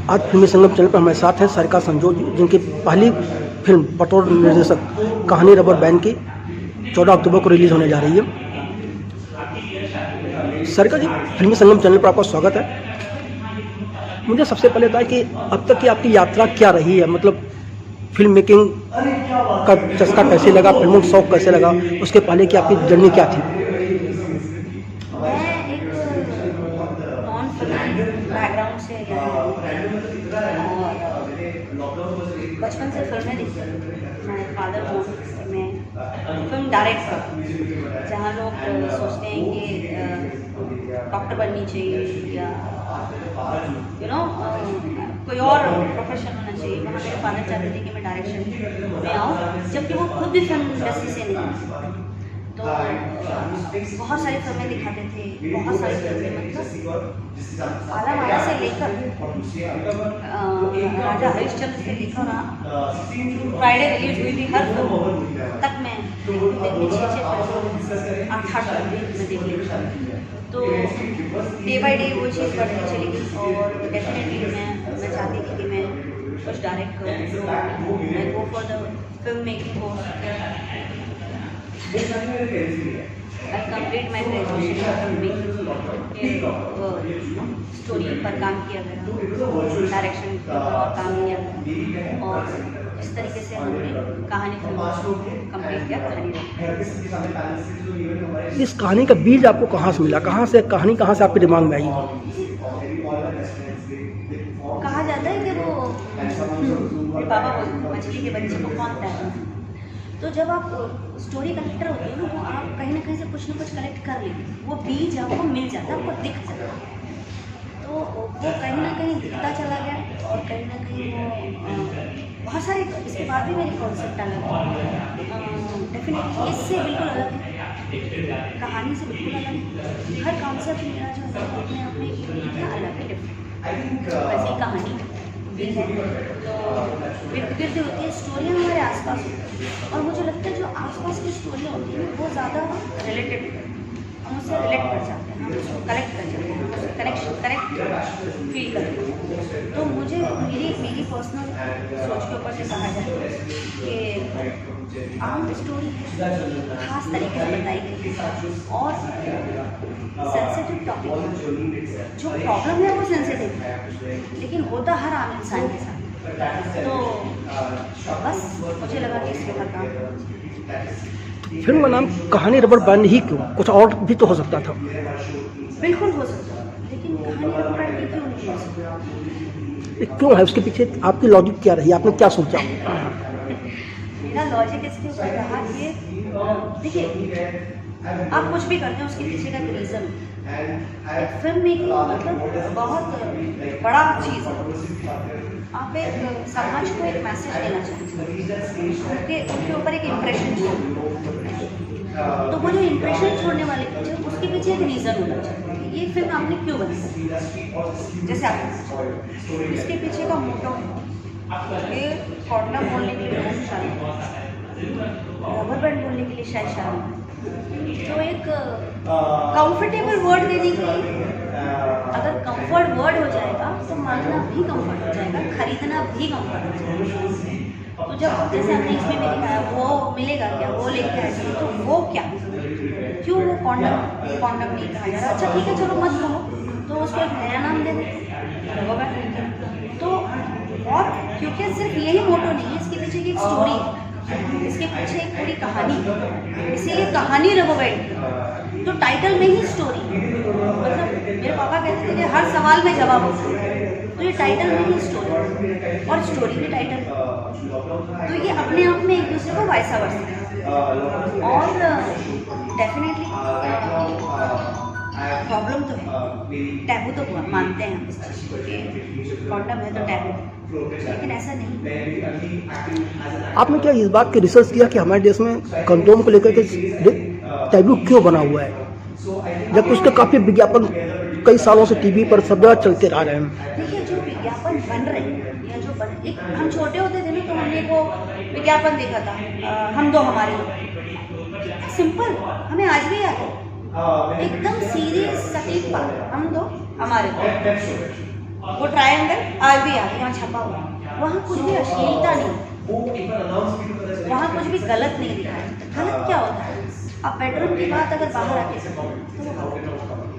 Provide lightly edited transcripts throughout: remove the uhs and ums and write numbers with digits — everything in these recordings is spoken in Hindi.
आज फिल्मी संगम चैनल पर हमारे साथ हैं सारिका संजोग जी, जिनकी पहली फिल्म बतौर निर्देशक कहानी रबर बैंड की 14 अक्टूबर को रिलीज होने जा रही है। सारिका जी, फिल्मी संगम चैनल पर आपका स्वागत है। मुझे सबसे पहले बताएं कि अब तक की आपकी यात्रा क्या रही है, मतलब फिल्म मेकिंग का चस्का कैसे लगा, फिल्मों का शौक कैसे लगा, उसके पहले की आपकी जर्नी क्या थी? बैकग्राउंड से बचपन से फिल्में देखती हूँ। मेरे फादर को मैं फिल्म डायरेक्ट कर, जहाँ लोग सोचते हैं कि डॉक्टर बननी चाहिए या कोई और प्रोफेशन होना चाहिए, वहाँ मेरे फादर चाहते थे कि मैं डायरेक्शन में आऊँ, जबकि वो खुद भी फिल्म इंडस्ट्री से नहीं। तो बहुत सारी फिल्में दिखाते थे, बहुत सारी फिल्में, मतलब आला माला से लेकर राजा हरिश्चंद्र से लेकर फ्राइडे रिलीज हुई थी हर फिल्म तक मैं देखती, 6 फिल्म 8 फिल्में मैं देख लेती। तो डे बाई डे वो चीज़ बढ़ती चली गई और डेफिनेटली मैं चाहती थी कि मैं कुछ डायरेक्ट करूँ, मैं go for the film making course. I complete my graduation में स्टोरी पर काम किया गया, डायरेक्शन पर और काम किया गया और इस तरीके से हमने कहानी फिल्म कंप्लीट किया। इस कहानी का बीज आपको कहाँ से मिला, कहाँ से आपके दिमाग में आई? कहा जाता है कि वो बाबा मछली के बच्चे को कौन तैरता है, तो जब आप स्टोरी कलेक्टर होते हो ना, वो आप कहीं ना कहीं से कुछ ना कुछ कलेक्ट कर लेते हैं, वो बीज आपको मिल जाता है, आपको दिख जाता है। तो वो कहीं ना कहीं दिखता चला गया और कहीं ना कहीं वो बहुत सारे इसके बाद भी मेरी कॉन्सेप्ट अलग है, डेफिनेटली इससे बिल्कुल अलग है, कहानी से बिल्कुल अलग है। हर कॉन्सेप्ट मेरा जो है अपने अपने अलग है, डिफरेंट। वैसे कहानी भी है तो इर्द गिर्द होती है, स्टोरियाँ हमारे आसपास होती है और मुझे लगता है जो आसपास की स्टोरियाँ होती है वो ज़्यादा रिलेटेड, हम उससे रिलेट कर जाते हैं, हम उसको कलेक्ट कर जाते हैं, हम उससे करेक्ट फील करते हैं। तो मुझे मेरी पर्सनल सोच के ऊपर से कहा जाए कि आम स्टोरी खास तरीके से बताई गई और सेंसिटिव टॉपिक, जो प्रॉब्लम है वो सेंसिटिव है, लेकिन होता हर आम इंसान के साथ। तो बस मुझे लगा कि इसके ऊपर काम। फिल्म का नाम कहानी रबर बैंड ही क्यों, कुछ और भी तो हो सकता था? बिल्कुल हो सकता है, लेकिन कहानी रबर बैंड ही क्यों नहीं हो सकता? क्यों है, उसके पीछे आपकी लॉजिक क्या रही, आपने क्या सोचा? मेरा लॉजिक इसके ऊपर रहा कि देखिए, आप कुछ भी करते हैं उसके पीछे का रीज़न, एक फिल्म मेकिंग मतलब बहुत बड़ा चीज़ है। आप एक समाज को एक मैसेज देना चाहते हैं, उनके ऊपर एक इम्प्रेशन छोड़ना, तो वो जो इम्प्रेशन छोड़ने वाले पीछे उसके पीछे एक रीज़न होना चाहिए, ये फिल्म आपने क्यों बनाई। जैसे आप इसके पीछे का मोटो है कि कॉर्डना बोलने के लिए रबर बैंड बोलने के लिए शायद शर्म, तो एक कंफर्टेबल वर्ड देने के लिए, अगर कंफर्ट वर्ड हो जाएगा तो मांगना भी कंफर्ट हो जाएगा, खरीदना भी कंफर्ट हो जाएगा। तो जब जैसे हमने इसमें भी दिखाया वो मिलेगा क्या, वो लेके आएगा, तो वो क्या, क्यों वो कॉन्डम नहीं कहा जा रहा, अच्छा ठीक है चलो मत कहो, तो उसको एक नया नाम दे देते रबर बैंड। तो और क्योंकि सिर्फ यही मोटो नहीं है, इसके पीछे की एक स्टोरी है, इसके पीछे एक पूरी कहानी है, इसीलिए कहानी रबर बैंड, तो टाइटल में ही स्टोरी, मतलब मेरे पापा कहते थे कि हर सवाल में जवाब होता है, तो ये टाइटल में ही स्टोरी और स्टोरी भी टाइटल, तो ये अपने आप में एक दूसरे को वाइसा वर्सा है। और डेफिनेटली प्रॉब्लम तो है, टैबू तो मानते हैं हम इस चीज़ को कि कॉन्डम है तो टैबू, लेकिन ऐसा नहीं। आपने क्या इस बात की रिसर्च किया कि हमारे देश में कंडोम को लेकर के टैबू क्यों बना हुआ है, जबकि उसके काफ़ी विज्ञापन कई सालों से टीवी पर सब जगह चलते रह रहे हैं? देखिए, जो विज्ञापन बन रहे हैं या जो एक हम छोटे होते थे ना, तो हमने वो विज्ञापन देखा था, हम दो हमारे, सिंपल, हमें आज भी याद है। एकदम सीरियस सटीक पार्ट हम दो हमारे दो। वो ट्रायंगल आज भी आगे यहाँ छपा हुआ, वहाँ कुछ भी अश्लीलता नहीं, वहाँ कुछ भी गलत नहीं दिखाया। गलत क्या होता है, अब बेडरूम की बात अगर बाहर आके करो तो वो गलत है।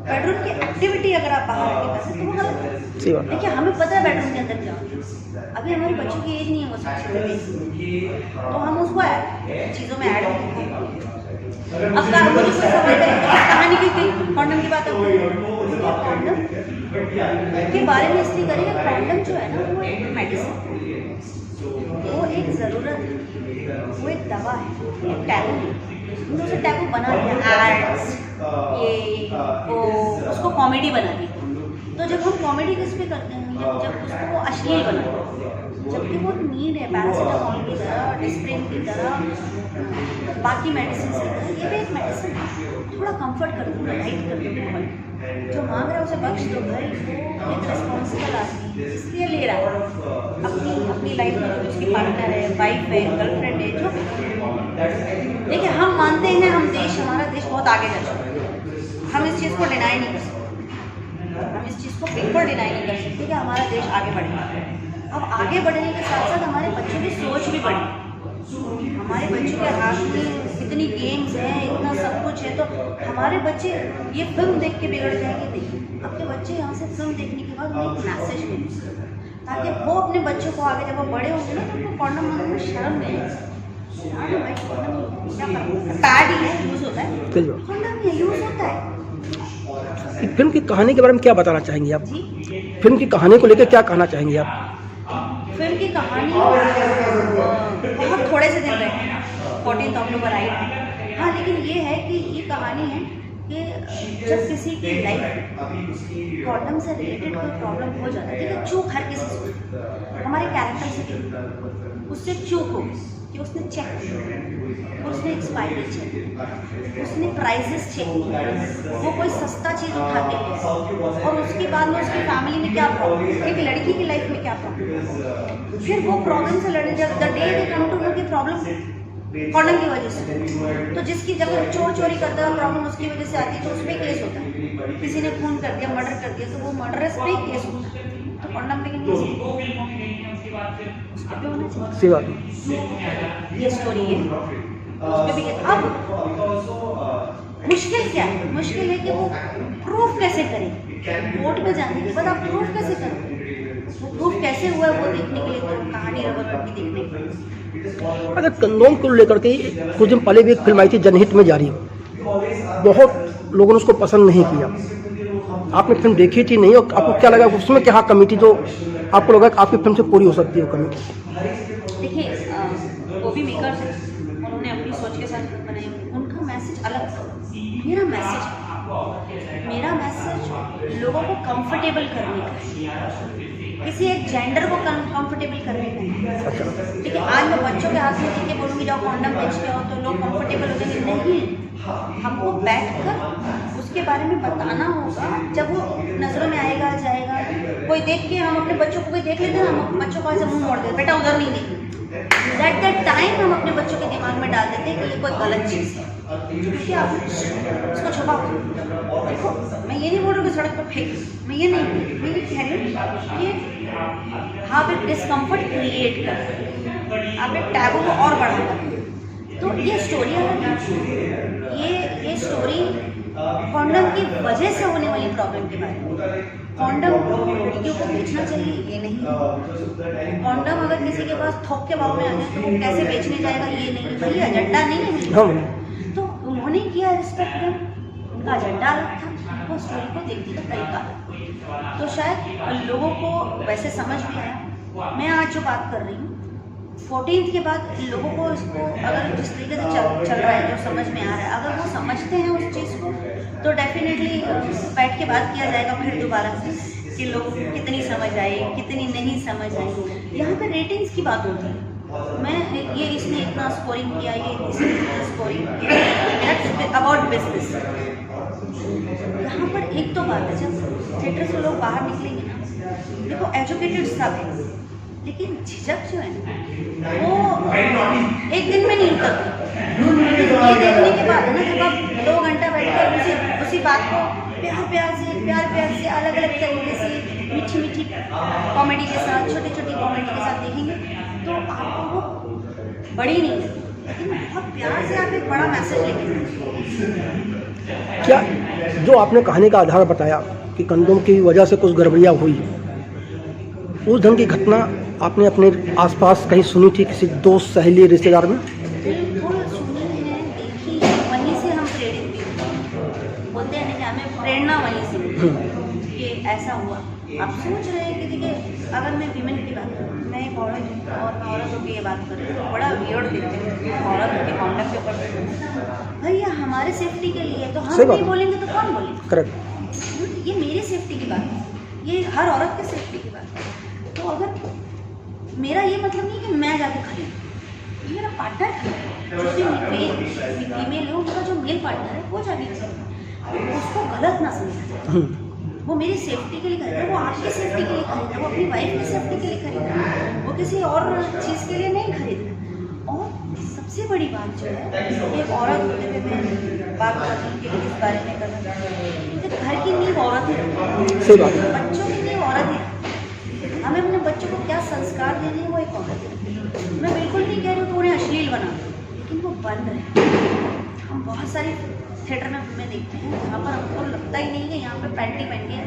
बेडरूम की एक्टिविटी अगर आप बाहर आके करते तो वो गलत है। देखिए हमें पता है बेडरूम के अंदर क्या होता है, अभी हमारे बच्चों की एज नहीं है वो सब चीज़ें देखने, तो हम उसको चीज़ों में ऐड करते हैं। अब मुझे कोई सवाल करे कहानी की कॉन्डम की बात है, कॉन्डम के बारे में इसलिए करेंगे, कॉन्डम जो है ना वो एक मेडिसिन, वो एक ज़रूरत है, वो एक दवा है, एक टैबू है। हमने उसे टैबू बना दिया, एड्स ये वो उसको कॉमेडी बना दी। तो जब हम कॉमेडी किस पे करते हैं, जब उसको वो अश्लील बना देते हैं, जबकि वो नीड है पैरासीटामोल की तरह, डिस्प्रिन की तरह, बाकी मेडिसिन की तरह, ये भी एक मेडिसिन है। थोड़ा कंफर्ट कर दो, लाइट कर दो माहौल, जो मांग रहा है उसे बख्श दो भाई। वो एक रिस्पॉन्सिबल आदमी इसलिए ले रहा है अपनी लाइफ में, जो उसकी पार्टनर है, वाइफ है, गर्लफ्रेंड है, जो भी। देखिए हम मानते हैं हम देश, हमारा देश बहुत आगे जा चुका है, हम इस चीज़ को डिनाई नहीं कर सकते, हम इस चीज़ को बिल्कुल डिनाई नहीं कर सकते कि हमारा देश आगे बढ़ेगा। अब आगे बढ़ने के साथ साथ हमारे बच्चों की सोच भी बढ़ी, हमारे बच्चों के हाथ में इतनी गेम्स हैं, इतना सब कुछ है, तो हमारे बच्चे ये फिल्म देख के बिगड़ जाएंगे नहीं। आपके बच्चे यहाँ से फिल्म देखने के बाद उन्हें एक मैसेज मिले, ताकि वो अपने बच्चों को आगे जब वो बड़े होंगे ना तो उनको कॉन्डम मांगने में शर्म नहीं है। पैड ही है, यूज़ होता है, कॉन्डम ही यूज़ होता है। फिल्म की कहानी के बारे में क्या बताना चाहेंगे आप? जी, फिल्म की कहानी को लेकर क्या कहना चाहेंगे आप? फिल्म की कहानी बहुत थोड़े से दिन रहे, 14 अक्टूबर आई थी। हाँ, लेकिन ये है कि ये कहानी है कि जब किसी की लाइफ कॉन्डम से रिलेटेड कोई प्रॉब्लम हो जाता है, देखिए चूक हर किसी से, हमारे कैरेक्टर से उससे चूक हो कि उसने चेक किया, उसने एक्सपायरी चेक की, उसने प्राइजेस चेक किया, वो कोई सस्ता चीज़ उठा के लिया, और उसके बाद में उसकी फैमिली में क्या प्रॉब्लम, एक लड़की की लाइफ में क्या प्रॉब्लम, फिर वो प्रॉब्लम से लड़े, जब the day they come to know की प्रॉब्लम कॉन्डम की वजह से, तो जिसकी जब चोर चोरी करता है प्रॉब्लम उसकी वजह से आती है, तो उस पर केस होता है। किसी ने खून कर दिया, मर्डर कर दिया, तो वो मर्डरस पे ही केस होता है। तो कॉन्डम लेकिन सही बात है। ये स्टोरी है, उस पे भी अब मुश्किल क्या है, मुश्किल है कि वो प्रूफ कैसे करें, कोर्ट में जाने के बाद आप प्रूफ कैसे करें, वो प्रूफ कैसे हुआ है वो देखने के लिए तो कहानी रबरपट्टी देखने के लिए। अगर कंडोम को लेकर के कुछ दिन पहले भी एक फिल्म आई थी जनहित में जारी, बहुत लोगों ने उसको पसंद नहीं किया, आपने फिल्म देखी थी नहीं, और आपको क्या लगा उसमें क्या कमी थी जो आपको लगा कि आपकी फिल्म से पूरी हो सकती है वो कमी? देखिए वो भी मेकर्स हैं, उन्होंने अपनी सोच के साथ फिल्म बनाई, उनका मैसेज अलग था, मेरा मैसेज लोगों को कंफर्टेबल करने का है, किसी एक जेंडर को कंफर्टेबल करने का है। देखिए आज मैं बच्चों के हाथ में लेके बोलूँगी जाओ कॉन्डम बेच के आओ तो लोग कंफर्टेबल हो जाएंगे, नहीं, हमको बैठकर उसके बारे में बताना होगा। जब वो नज़रों में आएगा जाएगा, कोई देख के हम अपने बच्चों को कोई देख लेते हैं, हम बच्चों को ऐसे मुंह मोड़ देते, बेटा उधर नहीं देखना, एट दैट टाइम हम अपने बच्चों के दिमाग में डाल देते हैं कि ये कोई गलत चीज़ है, क्योंकि आप इसको छुपाओ। देखो मैं ये नहीं बोल रही हूँ कि सड़क पर फेंक, मैं ये कह रही हूँ कि आप एक डिस्कम्फर्ट क्रिएट कर, आप एक टैबू को और बढ़ा कर, तो ये स्टोरी है, ये स्टोरी कॉन्डम की वजह से होने वाली प्रॉब्लम के बारे में। कॉन्डम लड़कियों को बेचना चाहिए ये नहीं, कॉन्डम अगर किसी के पास थोक के भाव में आ जाए तो वो कैसे बेचने जाएगा ये नहीं, भाई एजेंडा नहीं है। तो उन्होंने किया रिस्पेक्ट, उनका एजेंडा अलग था, वो स्टोरी को देखने का तरीका, तो शायद लोगों को वैसे समझ भी आया। मैं आज जो बात कर रही हूँ 14 के बाद लोगों को इसको अगर जिस तरीके से चल रहा है, जो समझ में आ रहा है, अगर वो समझते हैं उस चीज़ को तो डेफिनेटली बैठ के बात किया जाएगा फिर दोबारा से कि लोगों को कितनी समझ आई, कितनी नहीं समझ आई। यहाँ पे रेटिंग्स की बात होती है, मैं ये इसने इतना स्कोरिंग किया, ये इसने इतना स्कोरिंग किया, अबाउट बिजनेस। यहाँ पर एक तो बात है, जब थिएटर से लोग बाहर निकलेंगे ना, देखो एजुकेटेड सब है, लेकिन झिझक जो है ना वो एक दिन में नहीं उतरती। ये देखने के बाद है ना, जब आप 2 घंटा बैठकर उसी बात को प्यार से अलग अलग तरीके से मीठी कॉमेडी के साथ, छोटी कॉमेडी के साथ देखेंगे तो आपको वो बड़ी नहीं लगती, लेकिन बहुत प्यार से आप एक बड़ा मैसेज लेके। क्या जो आपने कहानी का आधार बताया कि कंडोम की वजह से कुछ गड़बड़ियाँ हुई, उस ढंग की घटना आपने अपने आसपास कहीं सुनी थी किसी दोस्त, सहेली, रिश्तेदार में? बिल्कुल सुनी है, देखी है, वहीं से हम प्रेरित भी होते। बोलते हैं ना कि हमें प्रेरणा वहीं से मिली कि ऐसा हुआ। आप सोच रहे हैं कि देखिए, अगर मैं वीमेन की बात करूँ, मैं एक औरत हूँ और मैं औरत होकर ये बात कर रही हूँ तो बड़ा वियर्ड दिखते हैं औरत के कॉन्डक्ट के ऊपर। भैया हमारे सेफ्टी के लिए तो हम नहीं बोलेंगे तो कौन बोलेंगे? करेक्ट। ये मेरी सेफ्टी की बात है, ये हर औरत की सेफ्टी की बात है। तो अगर मेरा ये मतलब नहीं कि मैं जाके खरीदूँ, ये मेरा पार्टनर खरीदे, जो भी फीमेल है उनका जो मेल पार्टनर है वो जाके खरीदे, उसको गलत ना समझे। वो मेरी सेफ्टी के लिए खरीदा, वो आपकी सेफ्टी के लिए खरीदा, वो अपनी वाइफ की सेफ्टी के लिए खरीदा, वो किसी और चीज़ के लिए नहीं खरीदा। और सबसे बड़ी बात जो है, एक औरत होते हुए मैं बात करने के लिए इस बारे में करना चाहती हूँ, घर की नींव औरत है, सही बात है। बच्चों की नींव औरत है। हमें अपने बच्चों को क्या संस्कार देने हैं वो एक औरत है। मैं बिल्कुल नहीं कह रही हूँ कि उन्हें अश्लील बना, लेकिन वो बन रहे हैं। हम बहुत सारी थिएटर में फिल्में देखते हैं जहाँ पर हमको लगता ही नहीं कि यहाँ पे पैंटी पहन के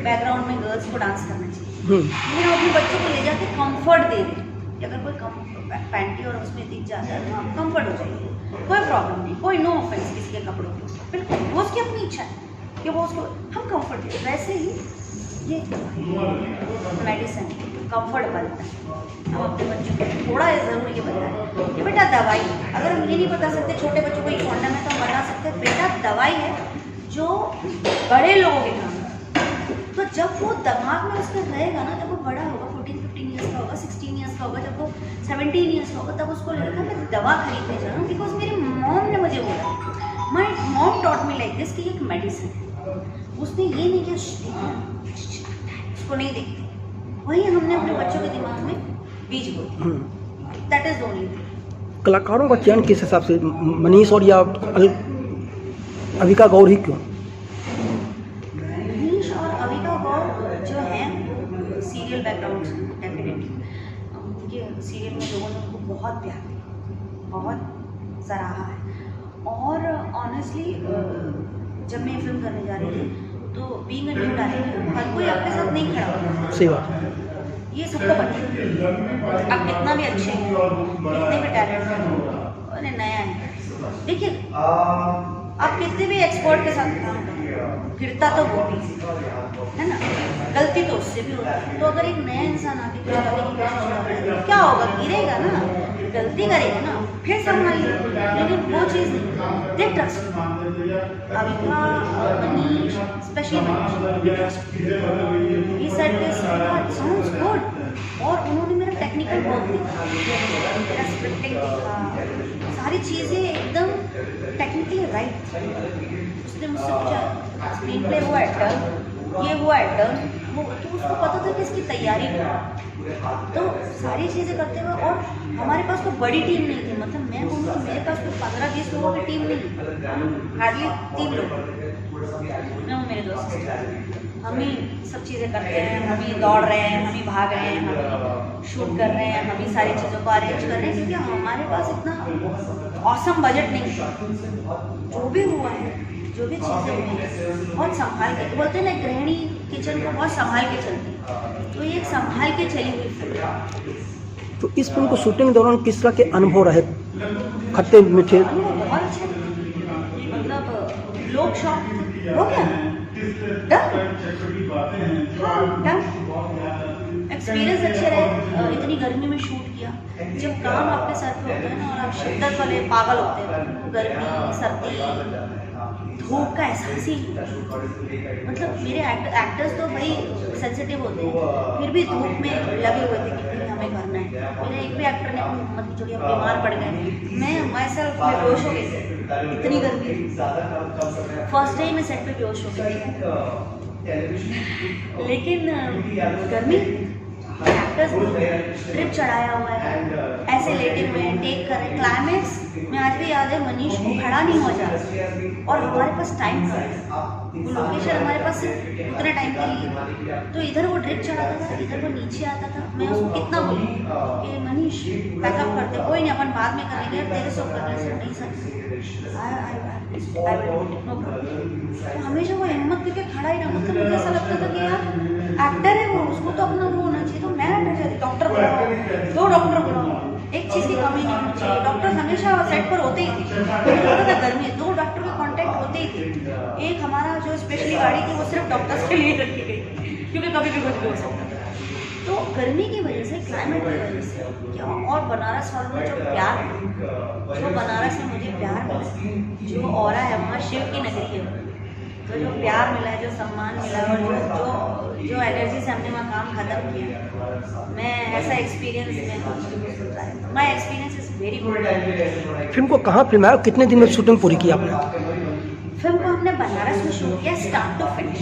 बैकग्राउंड में गर्ल्स को डांस करना चाहिए, लेकिन हम अपने बच्चों को ले जाके कंफर्ट दे दें कि अगर कोई पैंटी और उसमें दिख जाता है तो आप कंफर्ट हो जाइए, कोई प्रॉब्लम नहीं, कोई नो ऑफेंस किसी के कपड़ों के ऊपर, बिल्कुल वो उसकी अपनी इच्छा है कि वो उसको हम कंफर्ट दें। वैसे ही ये मेडिसिन कंफर्ट बनता है। हम अपने बच्चों को थोड़ा ज़रूर ये बताएं कि बेटा दवाई, अगर हम ये नहीं बता सकते छोटे बच्चों को ये कॉन्डम है तो हम बता सकते हैं बेटा दवाई है जो बड़े लोगों के काम है। तो जब वो दिमाग में उसका रहेगा ना, जब वो बड़ा होगा, 14-15 ईयर्स का होगा, 16 ईयर्स का होगा, जब वो 17 ईयर्स का होगा, तब उसको लगेगा मैं दवा खरीदने जा रहा हूँ, बिकॉज मेरी मॉम ने मुझे बोला, my mom taught me like this कि एक मेडिसिन है। उसने ये नहीं किया उसको नहीं देखते, वही हमने अपने बच्चों के दिमाग में बीज बोते। That is only thing. कलाकारों का चयन किस हिसाब से, मनीष और या अविका गौर ही क्यों? मनीष और अविका गौर जो हैं सीरियल बैकग्राउंड से डेफिनेटली, उनके सीरियल में लोगों ने उनको बहुत प्यार दिया, बहुत सराहा है। और ऑनेस्टली जब मैं फिल्म करने जा रही थी तो बीइंग अ न्यू डायरेक्टर हर कोई आपके साथ नहीं खड़ा होता। सही बात, ये सबको पता है। आप कितना भी अच्छे हैं, कितने भी टैलेंट हैं, अरे नया है, देखिए आप कितने भी एक्सपर्ट के साथ काम करें, गिरता तो वो भी है ना, गलती तो उससे भी होती है। तो अगर एक नया इंसान आके कुछ करने की कोशिश कर रहा है तो क्या होगा, गिरेगा ना, गलती करेगा ना, फिर संभालिए, लेकिन वो चीज़ नहीं, they trust. Avika, Manish, specially Manish, ये सेट पे साउंड्स गुड, और उन्होंने मेरा टेक्निकल वर्क देखा, मेरा स्क्रिप्टिंग देखा, सारी चीज़ें एकदम टेक्निकली राइट। उसने मुझसे पूछा स्क्रीन प्ले हुआ है डन, ये हुआ है डन, वो तो उसको पता था कि इसकी तैयारी हुई। तो सारी चीज़ें करते हुए, और हमारे पास कोई बड़ी टीम नहीं थी, मतलब मैं बोलूँ तो मेरे पास कोई 15-20 लोगों की टीम नहीं, हार्डली 3 लोग, मैं और मेरे दोस्त, हम ही सब चीज़ें करते हैं, हम ही दौड़ रहे हैं, हम ही भाग रहे हैं, हम ही शूट कर रहे हैं, हम ही सारी चीज़ों को अरेंज कर रहे हैं, क्योंकि हमारे पास इतना ऑसम बजट नहीं है। जो भी हुआ है, जो भी चीज़ें हुई हैं, बहुत संभाल के, बोलते हैं ना गृहिणी किचन को बहुत संभाल के चलती है, तो ये एक संभाल के चली हुई फिल्म। तो इस फिल्म को शूटिंग के दौरान किस तरह के अनुभव रहे, खट्टे मीठे? बहुत अच्छे थे, मतलब लोग शॉक हो गया डन, हाँ डन, एक्सपीरियंस अच्छे रहे। इतनी गर्मी में शूट किया, जब काम आपके सर पे होता है ना और आप शिद्दत वाले पागल होते हैं, गर्मी, सर्दी, धूप का एहसास ही, मतलब मेरे एक्टर्स तो भाई सेंसिटिव होते हैं, फिर भी धूप में लगे हुए थे कि नहीं हमें करना है। मेरे एक भी एक्टर ने मतलब जो बीमार पड़ गए, मैं माई सेल्फ बेहोश हो गई, इतनी गर्मी थी। फर्स्ट डे में सेट पे बेहोश हो गई, लेकिन गर्मी एक्टर्स ट्रिप चढ़ाया हुआ है, ऐसे लेटे हुए हैं, टेक कर रहे हैं। क्लाइमेक्स में आज भी याद है मनीष को खड़ा नहीं हो जा रहा और हमारे पास टाइम था, वो लोकेशन हमारे पास उतने टाइम के लिए, तो इधर वो ड्रिप चढ़ाता था, इधर वो नीचे आता था। मैं उसको कितना बोलूँ कि मनीष बैकअप करते, कोई नहीं अपन बाद में करेंगे, तेरे से करने से नहीं सर, नो प्रॉब्लम। हमेशा वो हिम्मत करके खड़ा ही रहा। मतलब मुझे ऐसा लगता था कि यार एक्टर है वो, उसको तो अपना वो होना चाहिए। तो मैं डॉक्टर बुलाओ, 2 डॉक्टर बुलाओ, एक चीज़ की कमी नहीं होनी चाहिए। डॉक्टर हमेशा सेट पर होते ही थे, मुझे लगता था गर्मी 2 डॉक्टर के कॉन्टैक्ट होते ही थे। एक हमारा जो स्पेशली गाड़ी थी वो सिर्फ डॉक्टर्स के लिए रखी गई क्योंकि कभी भी कुछ भी हो सकता था। तो गर्मी की वजह से, क्लाइमेट की वजह से क्या, और बनारस वालों में जो प्यार, जो बनारस में मुझे प्यार मिला, जो ऑरा है वहाँ शिव की नगरी है, तो जो प्यार मिला है, जो सम्मान मिला और जो एनर्जी से हमने वहाँ काम खत्म किया, मैं ऐसा experience my experience is very good. Film को कहाँ फिल्माया और कितने दिन में शूटिंग पूरी की आपने? फिल्म को हमने बनारस में शूट किया स्टार्ट टू फिनिश,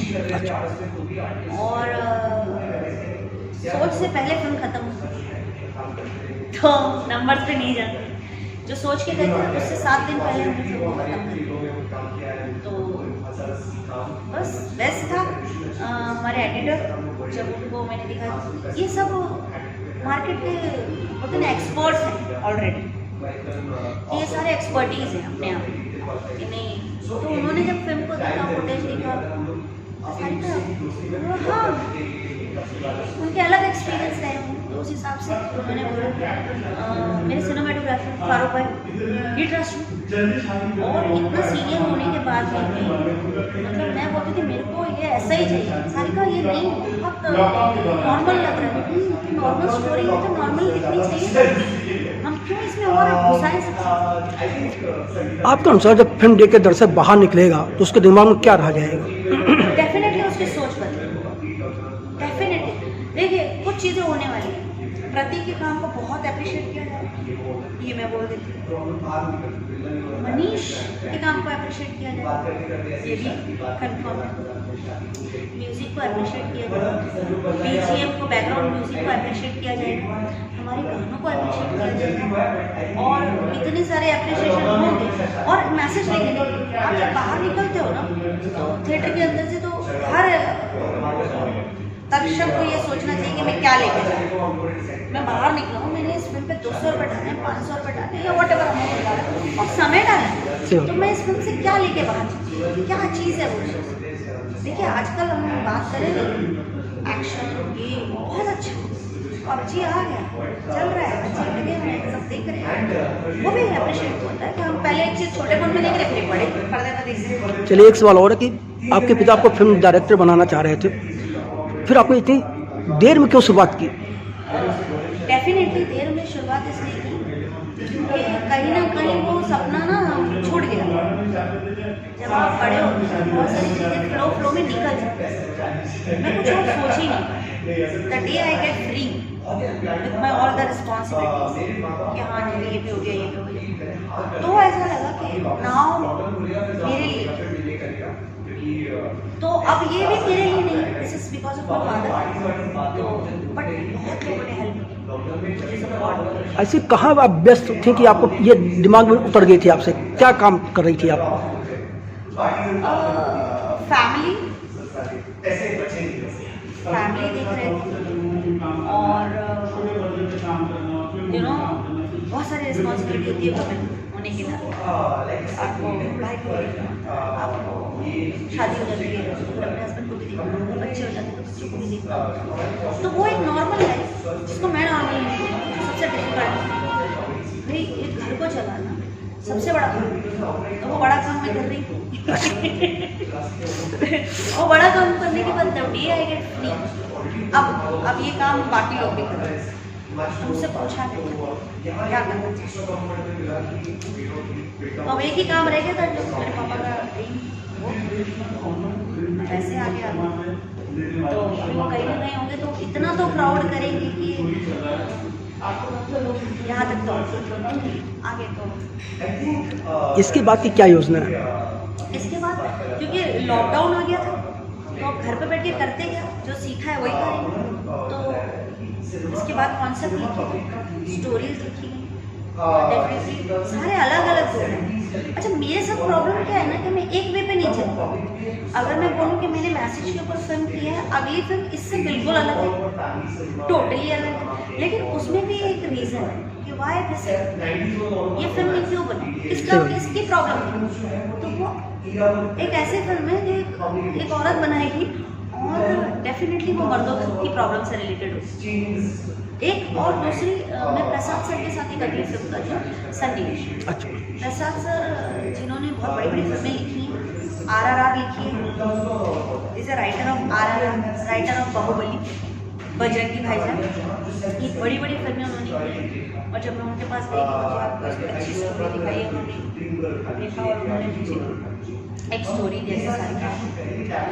और सोच से पहले फिल्म खत्म हुई, तो नंबर्स पे नहीं जाते, जो सोच के गए थे उससे 7 दिन पहले हमने फिल्म को खत्म कर, तो बस बेस्ट था। हमारे एडिटर जब उनको मैंने देखा, ये सब मार्केट के होते ना एक्सपर्ट्स हैं ऑलरेडी, ये सारे एक्सपर्टीज़ हैं अपने आप कि नहीं, तो उन्होंने जब फिल्म को देखा, फुटेज देखा, हाँ उनके अलग एक्सपीरियंस रहे हैं, तो उस हिसाब से उन्होंने बोला मेरे सिनेमाटोग्राफर फारूक भाई ही ट्रस्ट हूँ, और इतना सीनियर होने के बाद भी मतलब मैं बोलती थी मेरे को ये ऐसा ही चाहिए। सारिका ये नहीं बहुत नॉर्मल लग रहा है, नॉर्मल स्टोरी है तो नॉर्मल दिखनी चाहिए, हम क्यों इसमें और घुसाएं सकते। आपके अनुसार जब फिल्म देख के दर्शक बाहर निकलेगा तो उसके दिमाग में क्या रह जाएगा? डेफिनेटली उसकी सोच बदलेगी, डेफिनेटली। देखिए कुछ चीज़ें होने वाली हैं, प्रतीक के काम को बहुत अप्रिशिएट किया जाए, ये मैं बोल देती हूँ, मनीष के काम को अप्रिशिएट किया जाए, ये भी कंफर्म है, म्यूज़िक को अप्रिशिएट किया जाए, बीजीएम को, बैकग्राउंड म्यूज़िक को अप्रिशिएट किया जाएगा, हमारे गानों को अप्रिशिएट किया जाएगा, और इतने सारे अप्रिशिएशन होंगे। और मैसेज लेके देखिए, आप जब बाहर निकलते हो ना तो थिएटर के अंदर से, तो हर दर्शक को ये सोचना चाहिए कि मैं क्या लेके जाऊँ। मैं बाहर निकला हूँ, मैंने इस फिल्म पे 200 रुपये डाले, 500 रुपये डाले, या वट एवर अमाउंट डाला और समय डाला है, तो मैं इस फिल्म से क्या लेके बाहर जाऊँ, क्या चीज़ है वो चीज़। देखिए आजकल हम बात करें एक्शन, ये बहुत अच्छा PUBG आ गया, चल रहा है, बच्चे लगे हुए हैं, सब देख रहे हैं, वो भी अप्रिशिएट होता है कि हम पहले एक चीज़ छोटे फोन में देख रहे, फिर बड़े पर्दे पर देख रहे हैं। चलिए एक सवाल और है कि आपके पिता आपको फिल्म डायरेक्टर बनाना चाह रहे थे, फिर आपने इतनी देर में क्यों शुरुआत की? डेफिनेटली देर में शुरुआत इसलिए की क्योंकि कहीं ना कहीं वो सपना ना छूट गया। जब आप बड़े होते हैं बहुत सारी चीज़ें फ्लो में निकल जाती हैं, मैं कुछ और सोच ही नहीं। The day I get free with my all the responsibilities कि हाँ जी ये भी हो गया, ये भी हो गया, तो ऐसा लगा कि नाउ मेरे लिए, तो अब ये भी मेरे लिए नहीं, this is because of my father, तो बट बहुत लोगों ने हेल्प। ऐसे कहाँ आप व्यस्त थे कि आपको ये दिमाग में उतर गई थी? आपसे क्या काम कर रही थी आप? फैमिली देख रहे थे, और बहुत सारी रिस्पॉन्सिबिलिटी होती है वुमेन होने के नाते। आपको भाई को देखना, आपको शादी हो जाती है तो अपने हस्बैंड को भी देखना, बच्चे हो जाते हैं तो बच्चों को भी देखना, तो वो एक नॉर्मल लाइफ जिसको मैं नॉर्मल सबसे डिफिकल्ट भाई एक घर को चलाना सबसे बड़ा काम, तो वो बड़ा काम मैं कर रही हूँ। वो बड़ा काम करने के बाद जब डे आई गेट फ्री, अब ये काम बाकी लोग भी कर रहे हैं, तुमसे पूछा नहीं क्या करना चाहिए, तो अब एक ही काम रह गया था जो मेरे पापा का ड्रीम, वो वैसे आगे आ गया, तो वो कहीं ना कहीं होंगे तो इतना तो प्राउड करेंगे कि यहाँ तक, तो आगे तो। इसके बाद की क्या योजना है? इसके बाद क्योंकि लॉकडाउन आ गया था तो घर पे बैठ के करते क्या, जो सीखा है वही करेंगे, तो इसके बाद कॉन्सेप्ट लिखी, स्टोरीज लिखी, डेफिनेटली सारे अलग अलग रोल हैं। अच्छा मेरे साथ प्रॉब्लम क्या है ना कि मैं एक वे पे नहीं चलती। अगर मैं बोलूँ कि मैंने मैसेज के ऊपर फिल्म की है, अगली फिल्म इससे बिल्कुल अलग है, टोटली अलग है, लेकिन उसमें भी एक रीज़न है कि वाई दिस, ये फिल्म में क्यों बनी, इसकी प्रॉब्लम है। तो वो एक ऐसी फिल्म है जो एक औरत बनाएगी और डेफिनेटली वो मर्दों की प्रॉब्लम से रिलेटेड होगी। एक और दूसरी मैं प्रसाद सर के साथ एक अगली फिल्म कर रही हूँ, सन्निवेश। अच्छा, प्रसाद सर जिन्होंने बहुत बड़ी बड़ी फिल्में लिखी हैं, RRR लिखी है, is a writer of RRR, writer of Baahubali, Bajrangi Bhaijaan, ये बड़ी बड़ी फिल्में उन्होंने की। और जब मैं उनके पास गई मुझे आपको इस पर अच्छी स्टोरी दिखाई है, उन्होंने लिखा और उन्होंने मुझे एक स्टोरी जैसे सारी।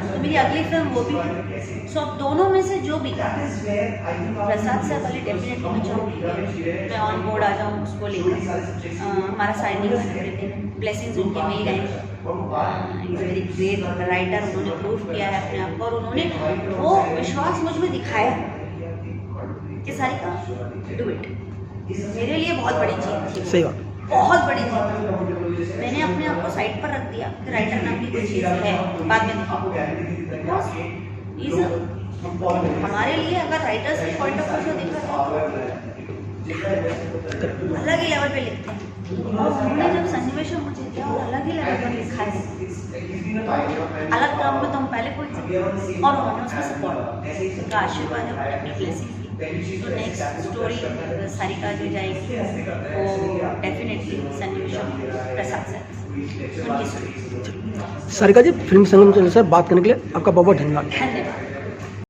तो मेरी अगली फिल्म वो भी है। सो अब दोनों में से जो भी प्रसाद सर वाले डेफिनेटली मैं चाहूँगी मैं ऑन बोर्ड आ जाऊँ उसको लेकर। हमारा साइनिंग एवरीथिंग ब्लेसिंग्स उनकी मिल गई। इज़ वेरी ग्रेट राइटर, उन्होंने प्रूव किया है अपने आप को और उन्होंने वो विश्वास मुझ में दिखाया कि सारिका डू इट। मेरे लिए बहुत बड़ी चीज़ थी, सही बात। बहुत बड़ी चीज़। मैंने अपने आप को साइड पर रख दिया कि राइटर नाम की कोई चीज़ है, बाद में बिकॉज हमारे लिए अगर राइटर्स के पॉइंट ऑफ व्यू से देखा तो अलग ही लेवल पे लिखते हैं। और उन्होंने जब सन्निवेश में मुझे दिया और अलग ही लेवल पर लिखा है, अलग काम में तो हम पहले पहुंच सकते और उन्होंने उसका सपोर्ट, उनका आशीर्वाद है, अपनी ब्लेसिंग। तो नेक्स्ट स्टोरी सारिका जो जाएगी वो डेफिनेटली सन्निवेश प्रसाद सर उनकी स्टोरी। सारिका जी, फिल्म संगम चैनल से बात करने के लिए आपका बहुत बहुत धन्यवाद। धन्यवाद।